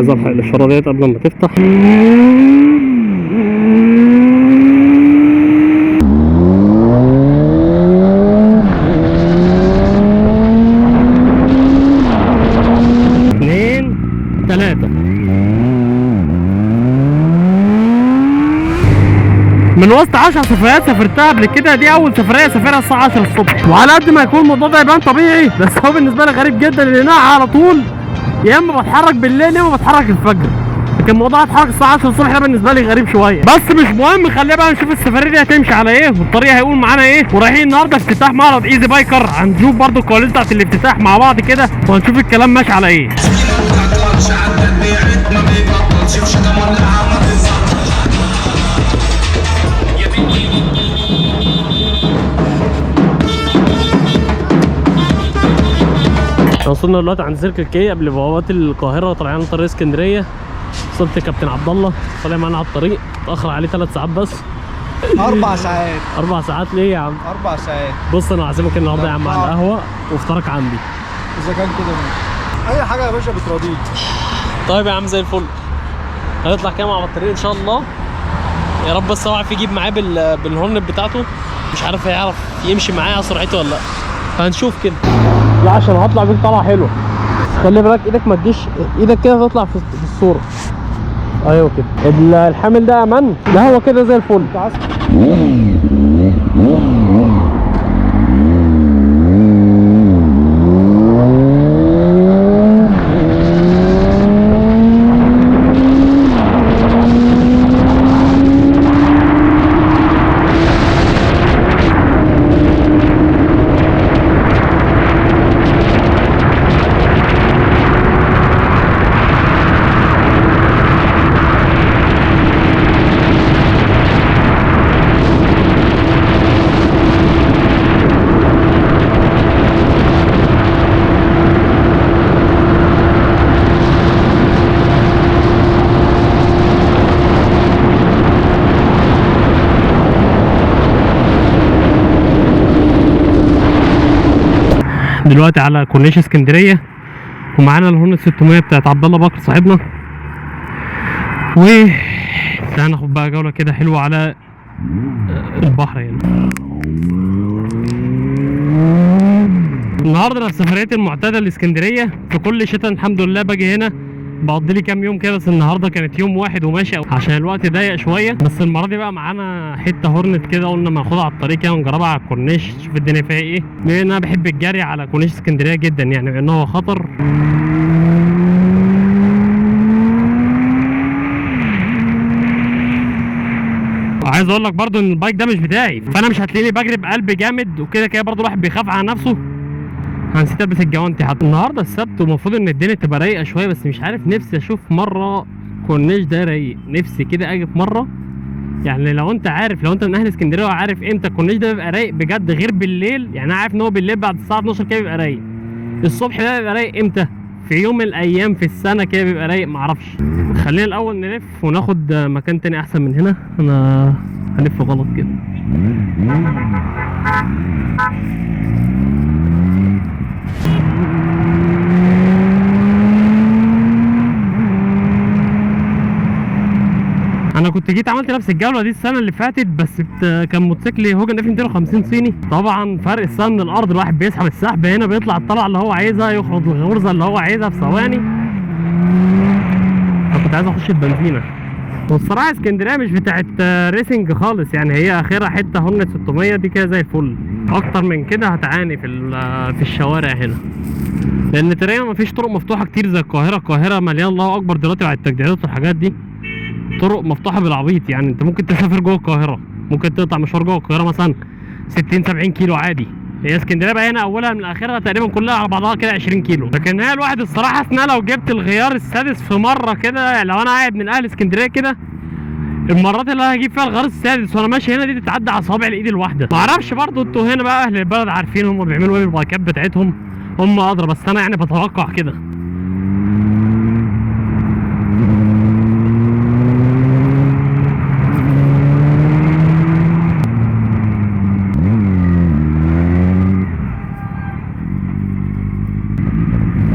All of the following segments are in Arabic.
عايز الحق الاشاره ديت قبل ما تفتح. اتنين تلاتة. من وسط 10 سفريات سافرتها قبل كده، دي اول سفريه سافرها الساعه 10 الصبح. وعلى قد ما يكون الموضوع ده يبان طبيعي، بس هو بالنسبه لي غريب جدا، لان انا على طول يا اما بتحرك بالليل يا اما بتحرك الفجر. لكن موضوع اتحرك الساعه 10 الصبح ده بالنسبه لي غريب شويه، بس مش مهم. خلينا بقى نشوف السفريه دي هتمشي على ايه، والطريق هيقول معانا ايه. ورايحين النهارده افتتاح معرض ايزي بايكر، هنشوف برضو الكواليس بتاعت الافتتاح مع بعض كده، وهنشوف الكلام ماشي على ايه. وصلنا دلوقتي عند سيركل كي قبل بوابات القاهره، طالعين على طريق اسكندريه. وصلت كابتن عبد الله طالع معانا على الطريق، اتاخر عليه 3 ساعات بس. 4 ساعات. 4 ساعات ليه يا عم؟ 4 ساعات. بص انا هعزمك النهارده يا عم على القهوه وافطارك عندي. اذا كان كده ماشي، اي حاجه يا باشا بتراضيك. طيب يا عم زي الفل. هنطلع كده مع الطريق ان شاء الله يا رب، بس اوعى يجيب معاه بالهورن بتاعته، مش عارف هيعرف يمشي معايا على سرعته ولا لا، فهنشوف كده. لا عشان هطلع بيك طلعه حلوه، خلي بالك ايدك ما تجيش، ايدك كده تطلع في الصوره. ايوه كده. الحامل ده امان؟ لا هو كده زي الفل. دلوقتي على كورنيش اسكندريه، ومعانا الهون 600 بتاعت عبد الله بكر صاحبنا، هناخد بقى جوله كده حلوه على البحر هنا. النهارده انا في سفريتي المعتاده لاسكندريه، في كل شتاء الحمد لله باجي هنا بقضي لي كام يوم كده، بس النهارده كانت يوم واحد وماشي عشان الوقت ضيق شويه. بس المره دي بقى معانا حته هورنت كده، قلنا ما ناخدها على الطريق كده ونجربها على الكورنيش، نشوف الدنيا فيها ايه، لان انا بحب الجري على كورنيش اسكندريه جدا، يعني مع انه هو خطر. عايز اقول لك برضو ان البايك ده مش بتاعي، فانا مش هتلاقيني بجري بقلب جامد وكده كده، برضو الواحد بيخاف على نفسه. هنسيت البس الجوانتي حتى. النهارده السبت ومفروض ان الدنيا تبقى رايقه شويه، بس مش عارف، نفسي اشوف مره كورنيش ده رايق، نفسي كده اجي في مره. يعني لو انت عارف، لو انت من اهل اسكندريه وعارف امتى الكورنيش ده بيبقى رايق بجد غير بالليل، يعني انا عارف ان هو بالليل بعد الساعه 12 كده بيبقى رايق، الصبح ده بيبقى رايق امتى؟ في يوم من الايام في السنه كده بيبقى رايق، معرفش. خلينا الاول نلف وناخد مكان تاني احسن من هنا، انا هلف غلط كده. انا كنت جيت عملت نفس الجوله دي السنه اللي فاتت، بس كان موتوسيكل هوجن اف 250 صيني. طبعا فرق السنه من الارض، الواحد بيسحب السحب هنا بيطلع الطلعه اللي هو عايزها، يخرج الغرزه اللي هو عايزها في ثواني. انا كنت عايز اخش البنزينه، والصراحه اسكندريه مش بتاعت ريسنج خالص، يعني هي اخرها حته هورنت 600 دي كده زي الفل. اكتر من كده هتعاني في الشوارع هنا، لان تقريبا مفيش طرق مفتوحه كتير زي القاهره. القاهره مليان الله اكبر دلوقتي بعد التجديدات والحاجات دي، طرق مفتوحه بالعبيط. يعني انت ممكن تسافر جوه القاهره، ممكن تقطع مشوار جوه القاهره مثلا 60 70 كيلو عادي. هي اسكندريه بقى هنا اولها من اخرها تقريبا كلها على بعضها كده 20 كيلو. لكن هي الواحد الصراحه حاسس ان انا لو جبت الغيار السادس في مره كده، يعني لو انا قاعد من اهل اسكندريه كده، المرات اللي انا هجيب فيها الغيار السادس وانا ماشي هنا دي تتعدى على صوابع الايد الواحده. ما اعرفش برضه انتوا هنا بقى اهل البلد عارفين هم بيعملوا ايه بالبايكات بتاعتهم، هم ادرى، بس انا يعني بتوقع كده.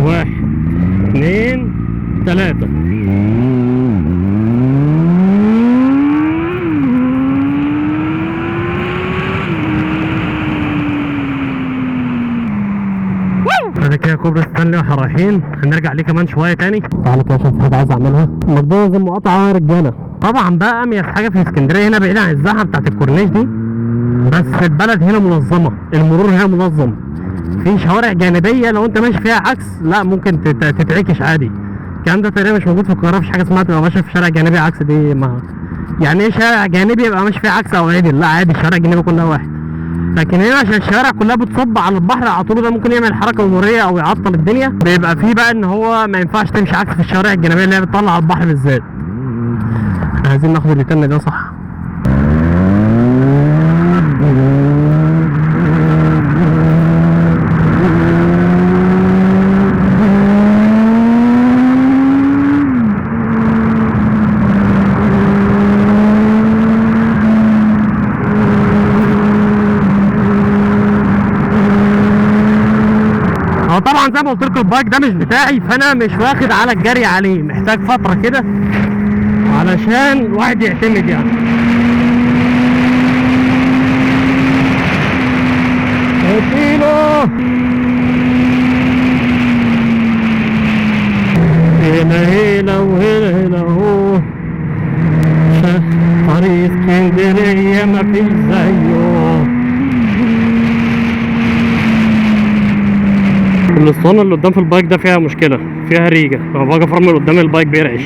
واحد اتنين تلاتة. كده كوبري ستانلي واحنا رايحين، هنرجع ليه كمان شويه تاني. تعالوا كده عشان في حاجه عايز اعملها. ماكدونالدز المقاطعه يا رجاله. طبعا بقى اميز حاجه في اسكندريه هنا بعيد عن الزحمه بتاعت الكورنيش دي، بس البلد هنا منظمه، المرور هنا منظم، في شوارع جانبيه لو انت ماشي فيها عكس لا ممكن تتعكش عادي. الكلام ده تقريبا مش موجود في القاهره، مفيش حاجه اسمها تبقى ماشي في شارع جانبي عكس دي. ما يعني ايه شارع جانبي يبقى ماشي فيه عكس او عدل؟ لا عادي، الشوارع الجانبيه كلها واحد. لكن هنا عشان الشوارع كلها بتصب على البحر على طول، ده ممكن يعمل حركه مروريه او يعطل الدنيا. بيبقى فيه بقى ان هو ما ينفعش تمشي عكس في الشوارع الجانبيه اللي هي بتطلع على البحر بالذات. احنا عايزين ناخد الريتن ده صح. طبعا زي ما قلت لكم البايك ده مش بتاعي، فانا مش واخد على الجري عليه، محتاج فتره كده علشان الواحد يعتمد يعني. اديله هنا هنا وهنا هنا اهو، طريق اسكندريه مفيش زيه. الاسطوانه اللي قدام في البايك ده فيها مشكله، فيها ريجه، لما باجي افرمل قدام البايك بيرعش.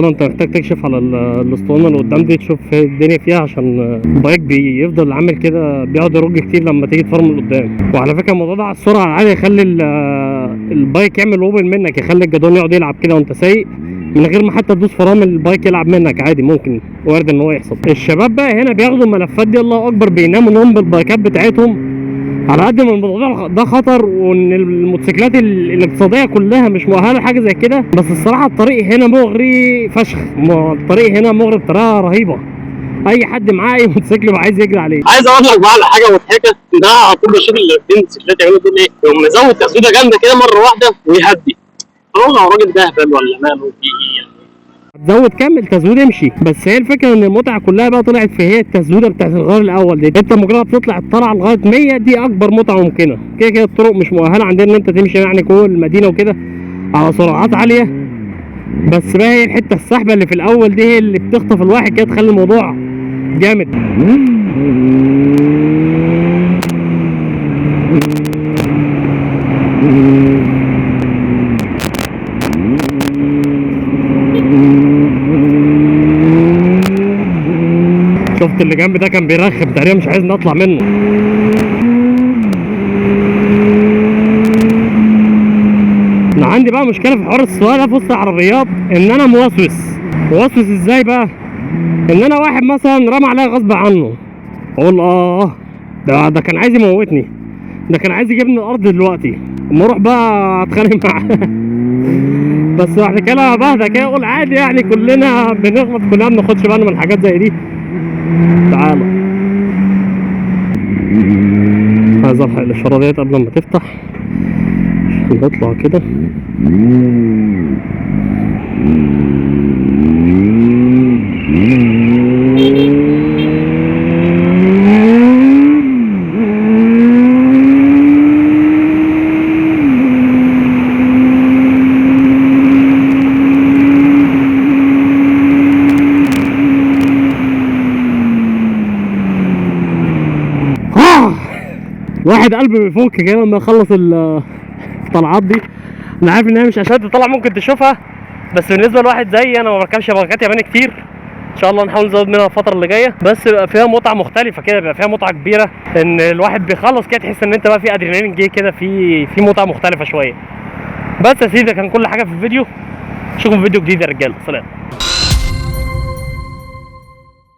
انت محتاج تكشف على الاسطوانه اللي قدام دي، تشوف الدنيا فيها، عشان البايك بيفضل عامل كده، بيقعد يرج كتير لما تيجي تفرمل قدام. وعلى فكره الموضوع ده على السرعه العاديه يخلي البايك يعمل ووبل منك، يخلي الجدون يقعد يلعب كده وانت سايق من غير ما حتى تدوس فرامل، البايك يلعب منك عادي، ممكن وارد ان هو يحصل. الشباب بقى هنا بياخدوا الملفات دي الله اكبر، بيناموا نوم بالبايكات بتاعتهم، على قد ما الموضوع ده خطر، وان الموتوسيكلات الاقتصاديه كلها مش مؤهله لحاجه زي كده. بس الصراحه الطريق هنا مغري فشخ، الطريق هنا مغري بطريقه رهيبه، اي حد معاه اي موتوسيكل بقى عايز يجري عليه. عايز اقول لك بقى على حاجه مضحكه، ان انا على طول بشوف الموتوسيكلات يعملوا دول ايه، يقوم مزود تسويده جامده كده مره واحده ويهدي. والله هو راجل ده هبل ولا ماله في ايه يعني؟ تزود كمل تزويد امشي. بس هي الفكره ان المتعه كلها بقى طلعت في هي التزويده بتاعت الغار الاول دي. انت مجرد تطلع الطلعه لغايه 100 دي اكبر متعه ممكنه. كده كده الطرق مش مؤهله عندنا ان انت تمشي يعني جوه المدينه وكده على سرعات عاليه، بس بقى هي الحته السحبه اللي في الاول دي هي اللي بتخطف الواحد كده، تخلي الموضوع جامد. شفت اللي جنب ده كان بيرخم تقريبا، مش عايز نطلع منه. انا عندي بقى مشكله في حوار السواقه ده في وسط العربيات، ان انا موسوس ازاي بقى؟ ان انا واحد مثلا رمى عليا غصب عنه، اقول ده كان عايز يموتني، ده كان عايز يجيبني الارض دلوقتي، اما اروح بقى اتخانق معاه. بس بعد كده بهدى كده اقول عادي يعني، كلنا بنغلط، كلنا ما بناخدش بالنا من حاجات زي دي. تعالى عايز الحق الاشاره ديت قبل ما تفتح عشان نطلع كده. واحد قلبه بيفك كده لما يخلص الطلعات دي. انا عارف ان هي مش اشد طلع ممكن تشوفها، بس بالنسبه لواحد زي انا ما بركبش بايكات ياباني كتير، ان شاء الله نحاول نزود منها الفتره اللي جايه، بس بيبقى فيها متعه مختلفه كده، بيبقى فيها متعه كبيره، ان الواحد بيخلص كده تحس ان انت بقى في ادرينالين جه كده، في متعه مختلفه شويه. بس يا سيدي كان كل حاجه في الفيديو، اشوفكم في فيديو جديد يا رجاله، سلام.